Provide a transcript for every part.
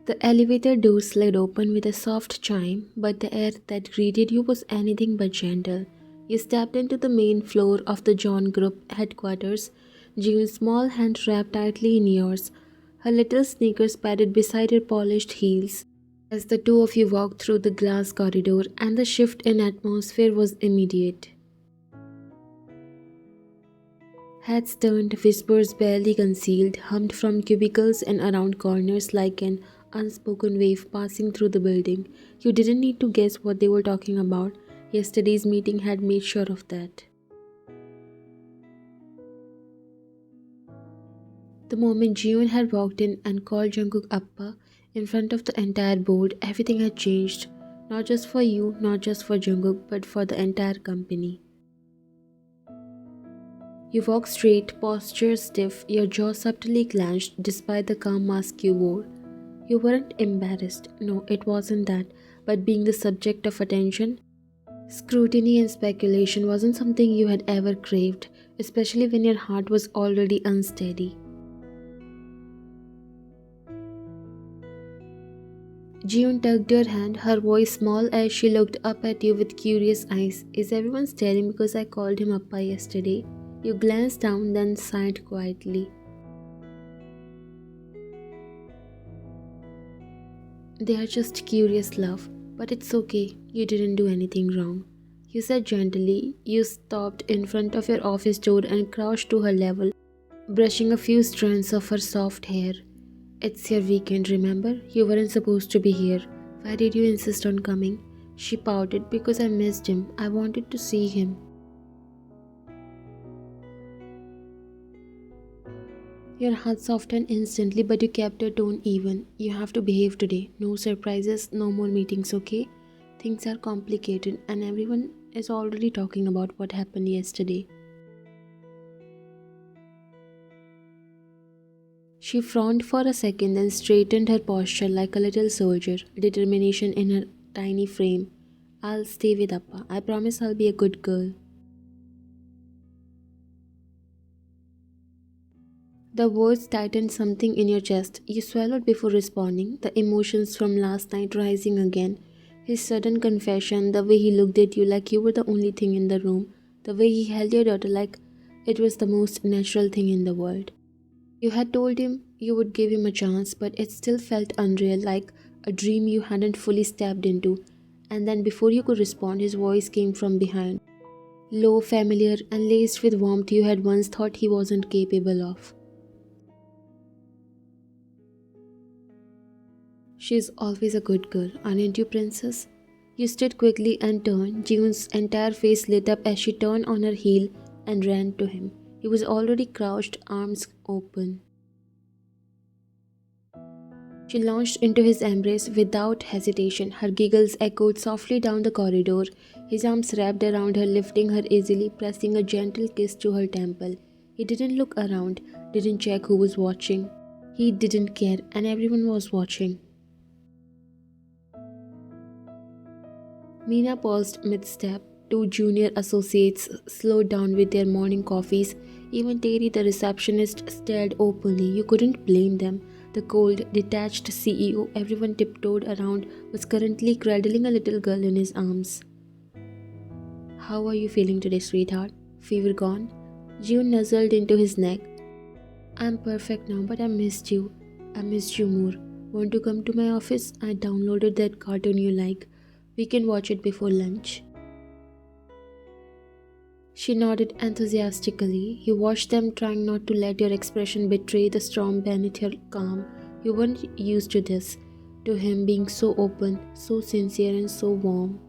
The elevator door slid open with a soft chime, but the air that greeted you was anything but gentle. You stepped into the main floor of the John Group headquarters, June's small hand wrapped tightly in yours. Her little sneakers padded beside her polished heels. As the two of you walked through the glass corridor, and the shift in atmosphere was immediate. Heads turned, whispers barely concealed, hummed from cubicles and around corners like an unspoken wave passing through the building. You didn't need to guess what they were talking about. Yesterday's meeting had made sure of that. The moment Jiun had walked in and called Jungkook appa in front of the entire board, everything had changed. Not just for you, not just for Jungkook, but for the entire company. You walked straight, posture stiff, your jaw subtly clenched despite the calm mask you wore. You weren't embarrassed, no, it wasn't that, but being the subject of attention, scrutiny, and speculation wasn't something you had ever craved, especially when your heart was already unsteady. June tugged your hand, her voice small as she looked up at you with curious eyes. Is everyone staring because I called him appa yesterday? You glanced down, then sighed quietly. They are just curious, love, but it's okay. You didn't do anything wrong. You said gently. You stopped in front of your office door and crouched to her level, brushing a few strands of her soft hair. It's your weekend, remember? You weren't supposed to be here. Why did you insist on coming? She pouted. Because I missed him. I wanted to see him. Your heart softened instantly, but you kept your tone even. You have to behave today. No surprises, no more meetings, okay? Things are complicated and everyone is already talking about what happened yesterday. She frowned for a second, then straightened her posture like a little soldier, determination in her tiny frame. I'll stay with appa. I promise I'll be a good girl. The words tightened something in your chest. You swallowed before responding, the emotions from last night rising again. His sudden confession, the way he looked at you like you were the only thing in the room, the way he held your daughter like it was the most natural thing in the world. You had told him you would give him a chance, but it still felt unreal, like a dream you hadn't fully stepped into. And then, before you could respond, his voice came from behind. Low, familiar, and laced with warmth you had once thought he wasn't capable of. She's always a good girl, aren't you, princess? You stood quickly and turned. June's entire face lit up as she turned on her heel and ran to him. He was already crouched, arms open. She launched into his embrace without hesitation. Her giggles echoed softly down the corridor. His arms wrapped around her, lifting her easily, pressing a gentle kiss to her temple. He didn't look around, didn't check who was watching. He didn't care, and everyone was watching. Meena paused mid-step. Two junior associates slowed down with their morning coffees. Even Terry, the receptionist, stared openly. You couldn't blame them. The cold, detached CEO everyone tiptoed around was currently cradling a little girl in his arms. How are you feeling today, sweetheart? Fever gone? June nuzzled into his neck. I'm perfect now, but I missed you. I missed you more. Want to come to my office? I downloaded that cartoon you like. We can watch it before lunch. She nodded enthusiastically. You watched them, trying not to let your expression betray the storm beneath your calm. You weren't used to this, to him being so open, so sincere, and so warm.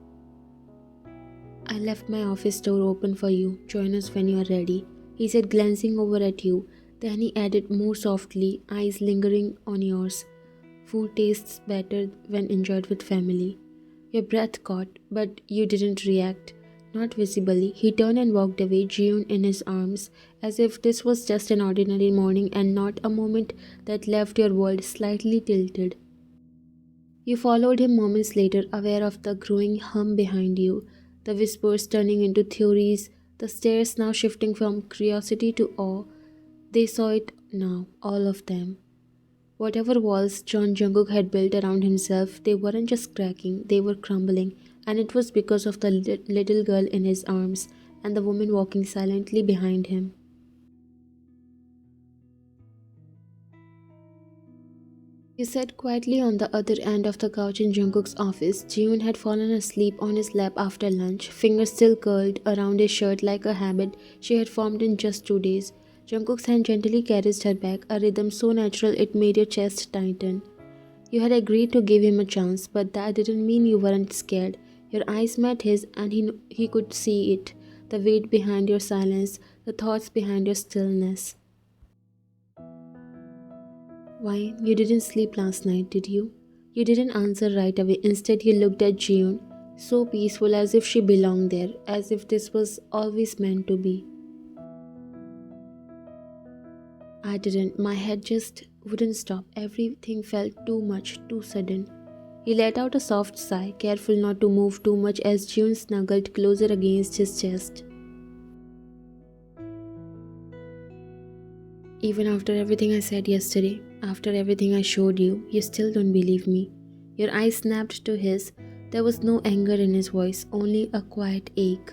I left my office door open for you. Join us when you are ready, he said, glancing over at you. Then he added more softly, eyes lingering on yours. Food tastes better when enjoyed with family. Your breath caught, but you didn't react. Not visibly. He turned and walked away, June in his arms, as if this was just an ordinary morning and not a moment that left your world slightly tilted. You followed him moments later, aware of the growing hum behind you, the whispers turning into theories, the stares now shifting from curiosity to awe. They saw it now, all of them. Whatever walls John Jungkook had built around himself, they weren't just cracking, they were crumbling, and it was because of the little girl in his arms and the woman walking silently behind him. He sat quietly on the other end of the couch in Jungkook's office. Jihoon had fallen asleep on his lap after lunch, fingers still curled around his shirt like a habit she had formed in just 2 days. Jungkook's hand gently caressed her back, a rhythm so natural it made your chest tighten. You had agreed to give him a chance, but that didn't mean you weren't scared. Your eyes met his, and he could see it, the weight behind your silence, the thoughts behind your stillness. Why, you didn't sleep last night, did you? You didn't answer right away. Instead, you looked at June, so peaceful as if she belonged there, as if this was always meant to be. I didn't. My head just wouldn't stop. Everything felt too much, too sudden. He let out a soft sigh, careful not to move too much as June snuggled closer against his chest. Even after everything I said yesterday, after everything I showed you, you still don't believe me. Your eyes snapped to his. There was no anger in his voice, only a quiet ache.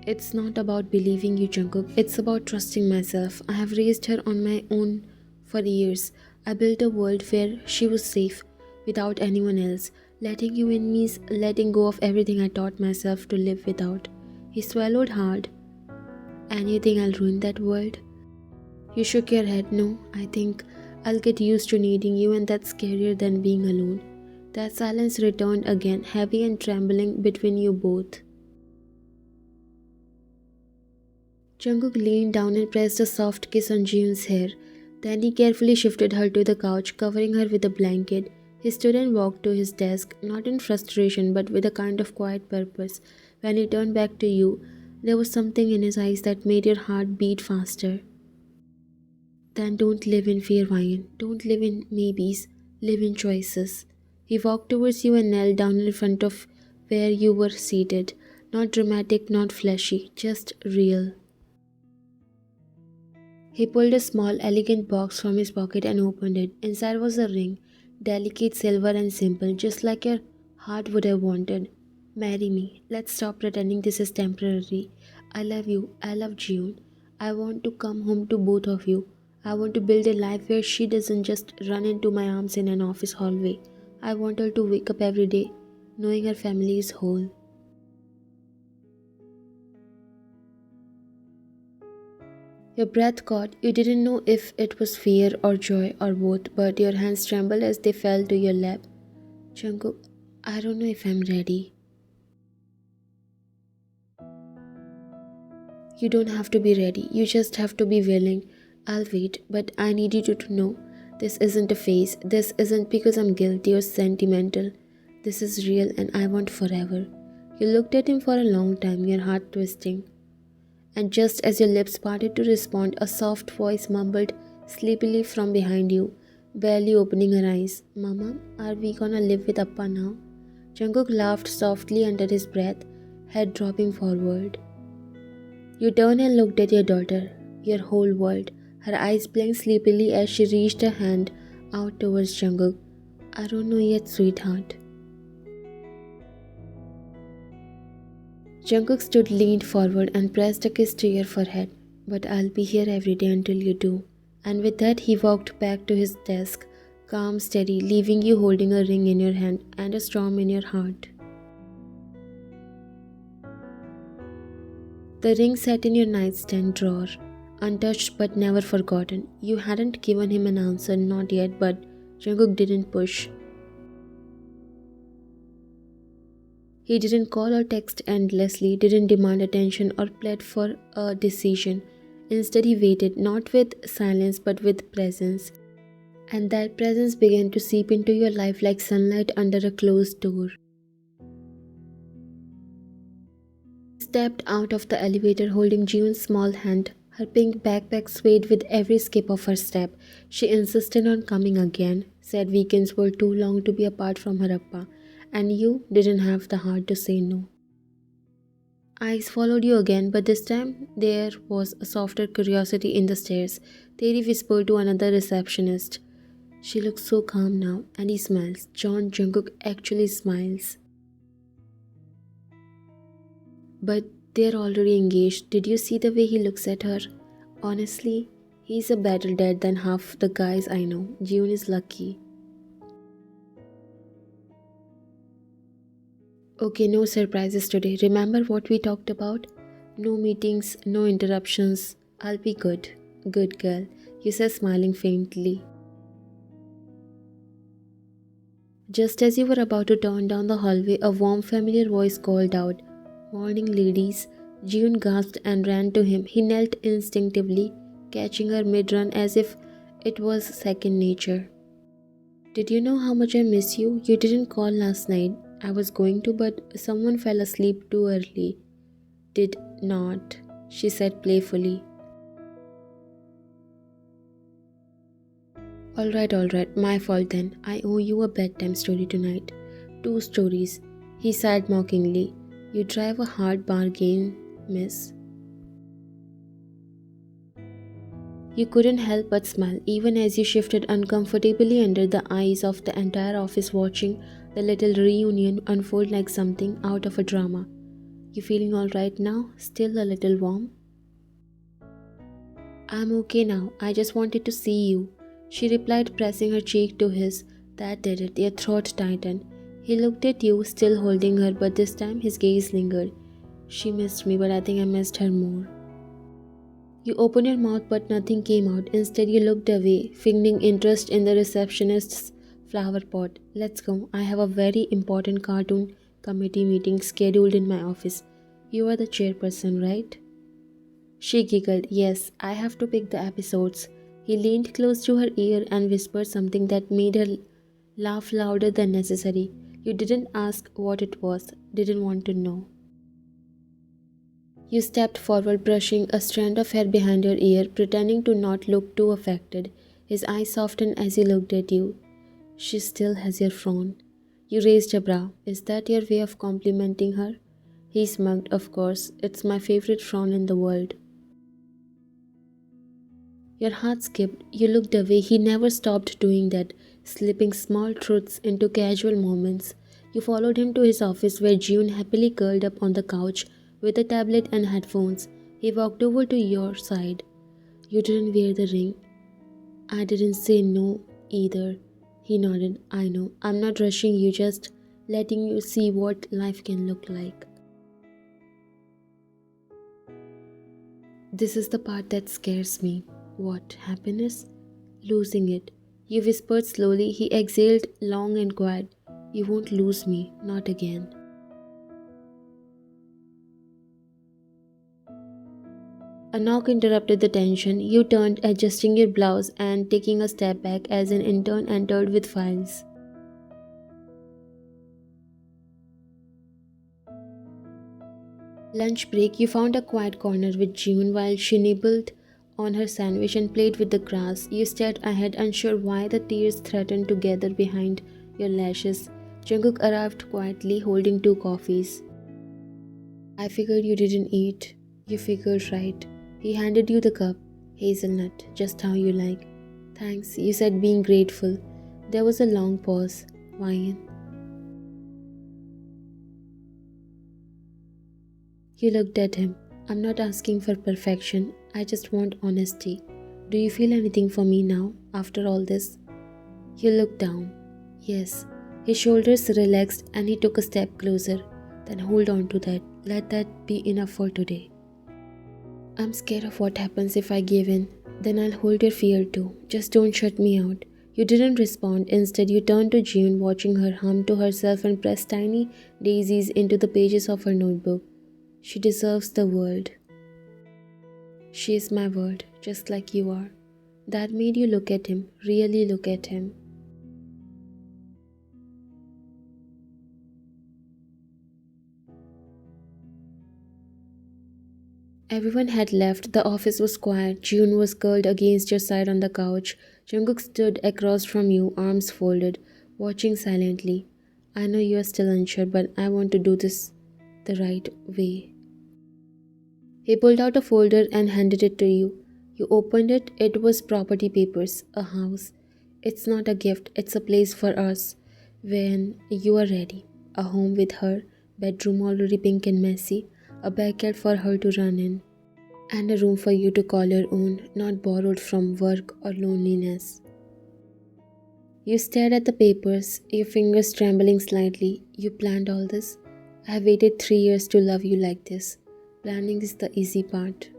It's not about believing you, Jungkook. It's about trusting myself. I have raised her on my own for years. I built a world where she was safe, without anyone else. Letting you in means letting go of everything I taught myself to live without. He swallowed hard. And you think I'll ruin that world? You shook your head. No, I think I'll get used to needing you, and that's scarier than being alone. That silence returned again, heavy and trembling between you both. Jungkook leaned down and pressed a soft kiss on Jiun's hair. Then he carefully shifted her to the couch, covering her with a blanket. He stood and walked to his desk, not in frustration but with a kind of quiet purpose. When he turned back to you, there was something in his eyes that made your heart beat faster. Then don't live in fear, Ryan. Don't live in maybes. Live in choices. He walked towards you and knelt down in front of where you were seated. Not dramatic, not flashy, just real. He pulled a small, elegant box from his pocket and opened it. Inside was a ring, delicate silver and simple, just like your heart would have wanted. Marry me. Let's stop pretending this is temporary. I love you. I love June. I want to come home to both of you. I want to build a life where she doesn't just run into my arms in an office hallway. I want her to wake up every day knowing her family is whole. Your breath caught. You didn't know if it was fear or joy or both, but your hands trembled as they fell to your lap. Jungkook, I don't know if I'm ready. You don't have to be ready. You just have to be willing. I'll wait, but I need you to know this isn't a phase. This isn't because I'm guilty or sentimental. This is real and I want forever. You looked at him for a long time, your heart twisting. And just as your lips parted to respond, a soft voice mumbled sleepily from behind you, barely opening her eyes. Mama, are we gonna live with Appa now? Jungkook laughed softly under his breath, head dropping forward. You turned and looked at your daughter, your whole world. Her eyes blinked sleepily as she reached her hand out towards Jungkook. I don't know yet, sweetheart. Jungkook stood, leaned forward and pressed a kiss to your forehead. But I'll be here every day until you do. And with that he walked back to his desk, calm, steady, leaving you holding a ring in your hand and a storm in your heart. The ring sat in your nightstand drawer, untouched but never forgotten. You hadn't given him an answer, not yet, but Jungkook didn't push. He didn't call or text endlessly, didn't demand attention or plead for a decision. Instead, he waited, not with silence but with presence. And that presence began to seep into your life like sunlight under a closed door. He stepped out of the elevator holding June's small hand. Her pink backpack swayed with every skip of her step. She insisted on coming again, said weekends were too long to be apart from her appa. And you didn't have the heart to say no. Eyes followed you again, but this time there was a softer curiosity in the stares. Terry whispered to another receptionist. She looks so calm now, and he smiles. John Jungkook actually smiles. But they're already engaged. Did you see the way he looks at her? Honestly, he's a better dad than half the guys I know. June is lucky. Okay, no surprises today. Remember what we talked about? No meetings, no interruptions. I'll be good. Good girl, you said, smiling faintly. Just as you were about to turn down the hallway, a warm, familiar voice called out, Morning, ladies. June gasped and ran to him. He knelt instinctively, catching her mid-run as if it was second nature. Did you know how much I miss you? You didn't call last night. I was going to, but someone fell asleep too early. Did not, she said playfully. Alright, my fault then. I owe you a bedtime story tonight. 2 stories. He sighed mockingly. You drive a hard bargain, miss. You couldn't help but smile, even as you shifted uncomfortably under the eyes of the entire office watching the little reunion unfold like something out of a drama. You feeling alright now? Still a little warm? I'm okay now. I just wanted to see you, she replied, pressing her cheek to his. That did it. Your throat tightened. He looked at you, still holding her, but this time his gaze lingered. She missed me, but I think I missed her more. You opened your mouth, but nothing came out. Instead, you looked away, feigning interest in the receptionist's flower pot. Let's go. I have a very important cartoon committee meeting scheduled in my office. You are the chairperson, right? She giggled. Yes, I have to pick the episodes. He leaned close to her ear and whispered something that made her laugh louder than necessary. You didn't ask what it was, didn't want to know. You stepped forward, brushing a strand of hair behind your ear, pretending to not look too affected. His eyes softened as he looked at you. She still has your frown. You raised a brow. Is that your way of complimenting her? He smirked. Of course, it's my favorite frown in the world. Your heart skipped. You looked away. He never stopped doing that, slipping small truths into casual moments. You followed him to his office where June happily curled up on the couch with a tablet and headphones. He walked over to your side. You didn't wear the ring. I didn't say no either. He nodded. I know. I'm not rushing you, just letting you see what life can look like. This is the part that scares me. What, happiness? Losing it. You whispered slowly. He exhaled long and quiet. You won't lose me, not again. A knock interrupted the tension. You turned, adjusting your blouse and taking a step back as an intern entered with files. Lunch break, you found a quiet corner with June while she nibbled on her sandwich and played with the grass. You stared ahead, unsure why the tears threatened to gather behind your lashes. Jungkook arrived quietly, holding 2 coffees. I figured you didn't eat. You figured right. He handed you the cup. Hazelnut, just how you like. Thanks, you said, being grateful. There was a long pause. Wine. You looked at him. I'm not asking for perfection. I just want honesty. Do you feel anything for me now, after all this? You looked down. Yes. His shoulders relaxed and he took a step closer. Then hold on to that. Let that be enough for today. I'm scared of what happens if I give in. Then I'll hold your fear too. Just don't shut me out. You didn't respond. Instead, you turned to June, watching her hum to herself and press tiny daisies into the pages of her notebook. She deserves the world. She is my world, just like you are. That made you look at him, really look at him. Everyone had left. The office was quiet. June was curled against your side on the couch. Jungkook stood across from you, arms folded, watching silently. I know you are still unsure, but I want to do this the right way. He pulled out a folder and handed it to you. You opened it, it was property papers, a house. It's not a gift, it's a place for us. When you are ready. A home with her, bedroom already pink and messy, a backyard for her to run in, and a room for you to call your own, not borrowed from work or loneliness. You stared at the papers, your fingers trembling slightly. You planned all this? I have waited 3 years to love you like this. Planning is the easy part.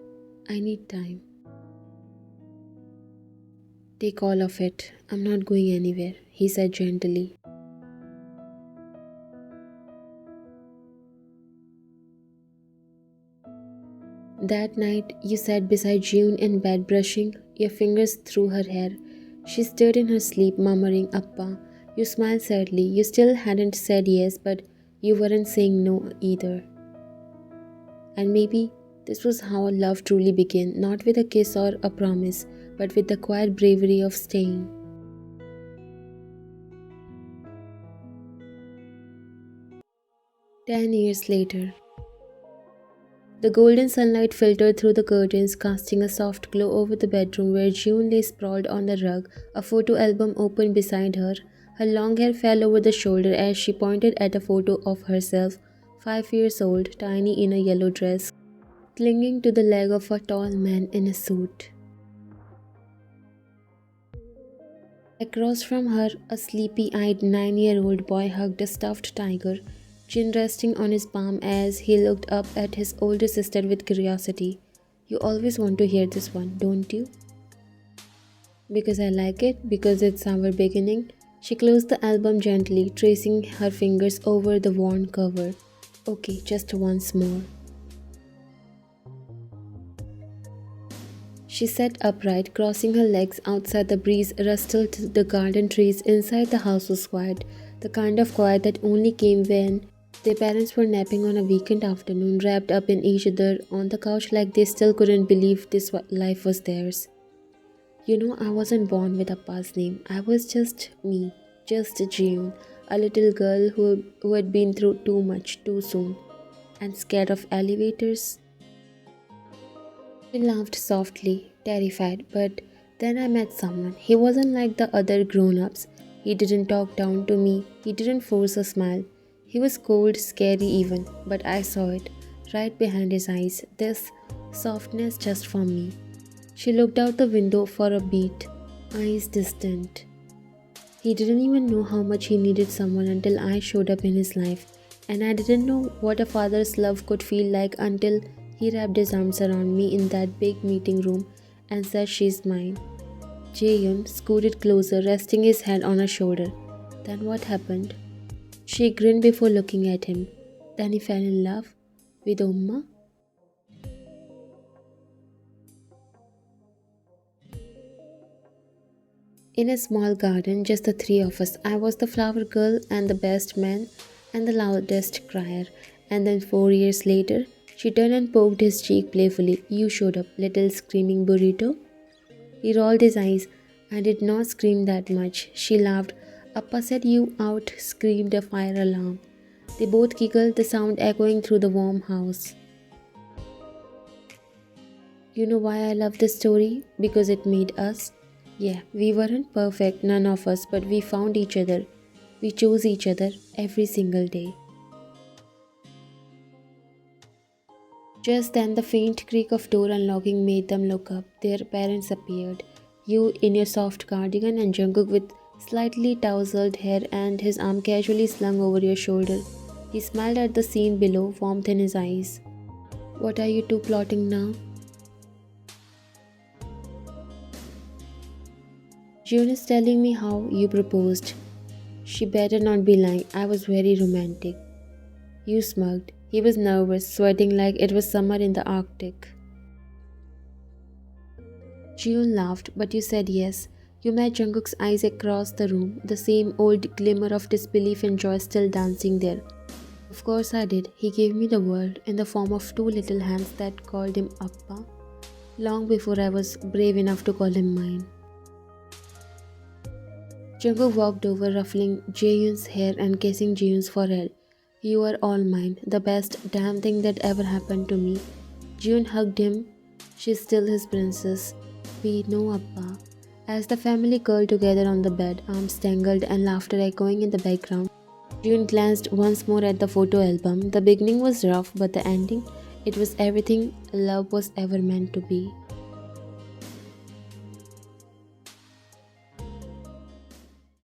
I need time. Take all of it. I'm not going anywhere, he said gently. That night, you sat beside June in bed brushing your fingers through her hair. She stirred in her sleep, murmuring, Appa. You smiled sadly. You still hadn't said yes, but you weren't saying no either. And maybe this was how love truly began, not with a kiss or a promise, but with the quiet bravery of staying. 10 years later. The golden sunlight filtered through the curtains, casting a soft glow over the bedroom where June lay sprawled on the rug, a photo album open beside her. Her long hair fell over the shoulder as she pointed at a photo of herself, 5 years old, tiny in a yellow dress, clinging to the leg of a tall man in a suit. Across from her, a sleepy-eyed 9-year-old boy hugged a stuffed tiger, chin resting on his palm as he looked up at his older sister with curiosity. You always want to hear this one, don't you? Because I like it, because it's our beginning. She closed the album gently, tracing her fingers over the worn cover. Okay, just once more. She sat upright, crossing her legs outside. The breeze rustled the garden trees. Inside, the house was quiet, the kind of quiet that only came when their parents were napping on a weekend afternoon, wrapped up in each other on the couch like they still couldn't believe this life was theirs. You know, I wasn't born with Appa's name. I was just me, just June, a little girl who had been through too much too soon, and scared of elevators. She laughed softly, terrified, but then I met someone. He wasn't like the other grown ups. He didn't talk down to me, he didn't force a smile. He was cold, scary even, but I saw it, right behind his eyes, this softness just for me. She looked out the window for a beat, eyes distant. He didn't even know how much he needed someone until I showed up in his life, and I didn't know what a father's love could feel like until he wrapped his arms around me in that big meeting room and said, She's mine. Jaehyun scooted closer, resting his head on her shoulder. Then what happened? She grinned before looking at him. Then he fell in love with Umma. In a small garden, just the three of us. I was the flower girl and the best man and the loudest crier. And then 4 years later, she turned and poked his cheek playfully. You showed up, little screaming burrito. He rolled his eyes. I did not scream that much. She laughed. Appa said you out, screamed a fire alarm. They both giggled, the sound echoing through the warm house. You know why I love this story? Because it made us. Yeah, we weren't perfect, none of us, but we found each other. We chose each other every single day. Just then, the faint creak of door unlocking made them look up. Their parents appeared. You in your soft cardigan and Jungkook with slightly tousled hair and his arm casually slung over your shoulder. He smiled at the scene below, warmth in his eyes. What are you two plotting now? June is telling me how you proposed. She better not be lying. I was very romantic. You smirked. He was nervous, sweating like it was summer in the Arctic. June laughed, but you said yes. You met Jungkook's eyes across the room, the same old glimmer of disbelief and joy still dancing there. Of course I did. He gave me the world in the form of two little hands that called him Appa, long before I was brave enough to call him mine. Jungkook walked over, ruffling Jaehyun's hair and kissing Jaehyun's forehead. You are all mine, the best damn thing that ever happened to me. June hugged him. She's still his princess. We know, Appa. As the family curled together on the bed, arms tangled and laughter echoing in the background, June glanced once more at the photo album. The beginning was rough, but the ending, it was everything love was ever meant to be.